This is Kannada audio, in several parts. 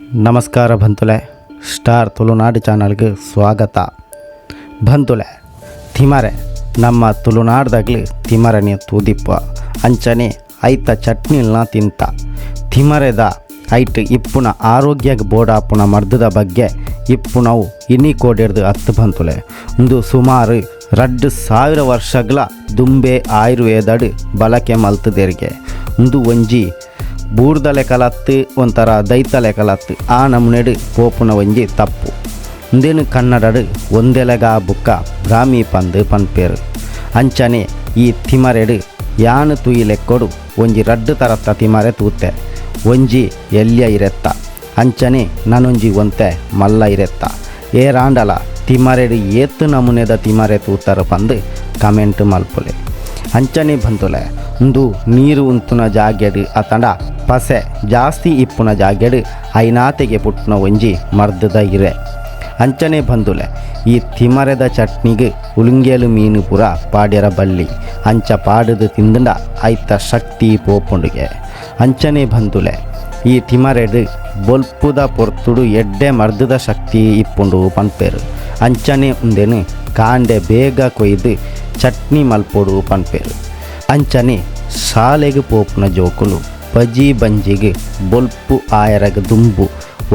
ನಮಸ್ಕಾರ ಬಂತುಲೆ ಸ್ಟಾರ್ ತುಳುನಾಡು ಚಾನಲ್ಗೆ ಸ್ವಾಗತ. ಬಂತುಲೆ ತಿಮರೆ ನಮ್ಮ ತುಳುನಾಡ್ದಾಗಲಿ ತಿಮರೆನೇ ತೂದಿಪ್ಪ ಅಂಚನೆ ಐತ ಚಟ್ನಿಲ್ನ ತಿಂತ ತಿಮರೆದ ಐಟ್ ಇಪ್ಪುನ ಆರೋಗ್ಯಕ್ಕೆ ಬೋಡಾಪುನ ಮರ್ದದ ಬಗ್ಗೆ ಇಪ್ಪು ನಾವು ಇನಿ ಕೋಡಿರ್ದು ಹತ್ತು ಬಂತುಲೆ ಒಂದು ಸುಮಾರು 2,000 ವರ್ಷಗಳ ದುಂಬೆ ಆಯುರ್ವೇದಡ್ ಬಳಕೆ ಮಲ್ತದೇರಿಗೆ ಒಂದು ಒಂಜಿ ಬೂರ್ದಲೆ ಕಲತ್ತು ಒಂಥರ ದೈತಲೆ ಕಲತ್ತು ಆ ನಮೂನೆಡು ಪೋಪುನ ಒಂಜಿ ತಪ್ಪು ಇಂದೇನು ಕನ್ನಡಡು ಒಂದೆಲೆಗ ಬುಕ್ಕ ಬ್ರಾಹ್ಮಿ ಪಂದು ಪನ್ಪೇರು ಅಂಚನೆ ಈ ತಿಮರೆಡು ಯಾನು ತುಯಿಲೆಕ್ಕೊಡು ಒಂಜಿ 2 ತರತ್ತ ತಿಮರೆ ತೂತೆ ಒಂಜಿ ಎಲ್ಯ ಇರೆತ್ತ ಅಂಚನೆ ನಾನೊಂಜಿ ಒಂತೆ ಮಲ್ಲ ಇರೆತ್ತ ರಾಂಡಲ ತಿಮರೆಡು ಏತ್ತು ನಮೂನೆದ ತಿಮರೆ ತೂತರ ಪಂದು ಕಮೆಂಟ್ ಮಲ್ಪುಲೆ ಅಂಚನೆ ಬಂತುಲೆ ಒಂದು ನೀರು ಉಂತುನ ಜಾಗೆಡು ಅತಂಡ ಪಸೆ ಜಾಸ್ತಿ ಇಪ್ಪುನ ಜಾಗೆಡು ಐನಾತೆಗೆ ಪುಟ್ಟನ ಒಂಜಿ ಮರ್ದದ ಇರೆ ಅಂಚನೆ ಬಂದುಲೆ ಈ ತಿಮರೆದ ಚಟ್ನಿಗೆ ಉಳುಂಗೇಲು ಮೀನು ಪುರ ಪಾಡ್ಯರ ಬಳ್ಳಿ ಅಂಚ ಪಾಡದು ತಿಂದಂಡ ಐತ ಶಕ್ತಿ ಪೋಪುಂಡುಗೆ ಅಂಚನೆ ಬಂದುಲೆ ಈ ತಿಮರೆಡು ಬೊಲ್ಪುದ ಪೊರ್ತುಡು ಎಡ್ಡೆ ಮರ್ದದ ಶಕ್ತಿ ಇಪ್ಪುಂಡು ಪನ್ಪೇರು ಅಂಚನೆ ಉಂದೆನು ಕಾಂಡೆ ಬೇಗ ಕೊಯ್ದು ಚಟ್ನಿ ಮಲ್ಪೋಡು ಪನ್ಪೇರು ಅಂಚನೆ ಶಾಲೆಗೆ ಪೋಪುನ ಜೋಕುಲು ಬಜಿ ಬಂಜಿಗೆ ಬೊಲ್ಪು ಆಯರಗ ದುಂಬು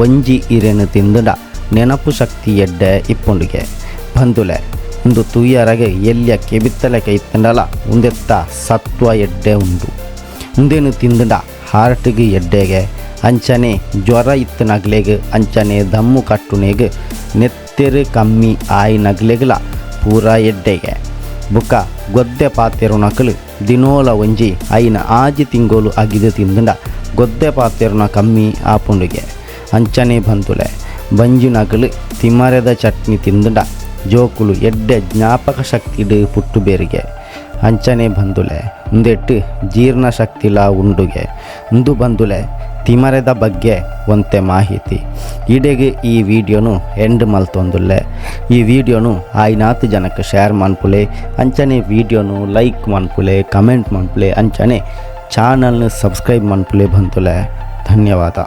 ಒಂಜಿ ಇರೆನು ತಿಂದುಂಡ ನೆನಪು ಶಕ್ತಿ ಎಡ್ಡೆ ಇಪ್ಪುಂಡುಗೆ ಬಂದುಲೆ ಒಂದು ತುಯ್ಯರಗೆ ಎಲ್ಯ ಕೆಬಿತ್ತಲೆಕೆ ಇತ್ತಂಡಲ ಉಂದೆತ್ತ ಸತ್ವ ಎಡ್ಡೆ ಉಂಡು ಉಂದೇನು ತಿಂದುಂಡ ಹಾರ್ಟ್ಗೆ ಎಡ್ಡೆಗೆ ಅಂಚನೆ ಜ್ವರ ಇತ್ತು ನಗ್ಲೆಗೆ ಅಂಚನೆ ದಮ್ಮು ಕಟ್ಟುನೆಗೆ ನೆತ್ತೆರು ಕಮ್ಮಿ ಆಯಿ ನಗ್ಲೆಗಲ ಪೂರ ಎಡ್ಡೆಗೆ ಬುಕ್ಕ ಗೊದ್ದೆ ಪಾತೆರು ನಕಲು ದಿನೋಲ ಒಂಜಿ ಐನ ಆಜಿ ತಿಂಗೋಲು ಅಗಿದು ತಿಂದುಂಡ ಗೊದ್ದೆ ಪಾತೆರುನ ಕಮ್ಮಿ ಆಪುಂಡುಗೆ ಅಂಚನೆ ಬಂತುಲೆ ಬಂಜು ನಕಲು ತಿಮರೆದ ಚಟ್ನಿ ತಿಂದುಂಡ ಜೋಕುಲು ಎಡ್ಡೆ ಜ್ಞಾಪಕ ಶಕ್ತಿಡು ಪುಟ್ಟು ಬೇರಿಗೆ ಅಂಚನೆ ಬಂದುಲೆ ಉಂದೆಟ್ಟು ಜೀರ್ಣ ಶಕ್ತಿಲ ಉಂಡುಗೆ ಉಂದು ಬಂದುಲೆ ತಿಮರೆದ ಬಗ್ಗೆ ಒಂತೆ ಮಾಹಿತಿ ಇಡೆಗೆ ಈ ವಿಡಿಯೋನು ಎಂಡ್ ಮಲ್ತೊಂದುಲ್ಲೆ ಈ ವಿಡಿಯೋನು ಆಯ್ನಾತು ಜನಕ್ಕೆ ಶೇರ್ ಮನ್ಪುಲೆ ಅಂಚನೆ ವಿಡಿಯೋನು ಲೈಕ್ ಮನ್ಪುಲೆ ಕಮೆಂಟ್ ಮನ್ಪುಲೆ ಅಂಚನೆ ಚಾನಲ್ನ ಸಬ್ಸ್ಕ್ರೈಬ್ ಮನ್ಪುಲೆ ಬಂತುಲೆ ಧನ್ಯವಾದ.